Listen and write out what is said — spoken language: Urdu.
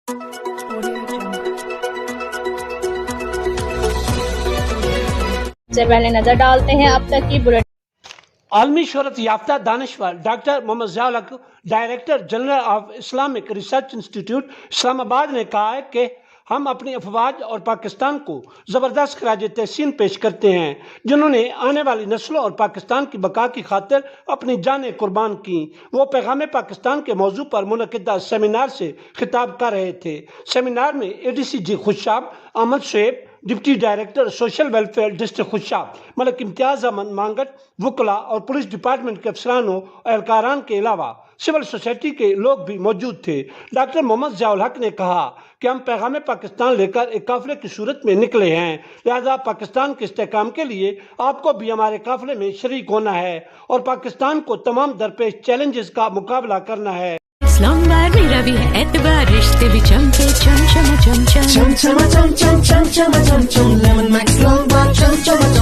سے پہلے نظر ڈالتے ہیں اب تک کی بلٹ۔ عالمی شہرت یافتہ دانشور doctor Muhammad Zia ul Haq director general of Islamic research institute Islamabad نے کہا ہے کہ ہم اپنی افواج اور پاکستان کو زبردست خراج تحسین پیش کرتے ہیں جنہوں نے آنے والی نسلوں اور پاکستان کی بقا کی خاطر اپنی جانیں قربان کی۔ وہ پیغام پاکستان کے موضوع پر منعقدہ سیمینار سے خطاب کر رہے تھے۔ سیمینار میں ADCG Khushab Ahmad Shoaib, deputy director social welfare district Khushab Malik Imtiaz Ahmad Mangat, وکلاء اور پولیس ڈپارٹمنٹ کے افسران و اہلکاران کے علاوہ سول سوسائٹی کے لوگ بھی موجود تھے۔ ڈاکٹر محمد ضیاء الحق نے کہا کہ ہم پیغام پاکستان لے کر ایک قافلے کی صورت میں نکلے ہیں، لہذا پاکستان کے استحکام کے لیے آپ کو بھی ہمارے قافلے میں شریک ہونا ہے اور پاکستان کو تمام درپیش چیلنجز کا مقابلہ کرنا ہے۔ اسلام آباد میرا بھی ہے اعتبار، رشتے بھی چمکے چم چم چم چم چم چم چم چم چم چم چم لیمن میکس اسلام آباد چم چم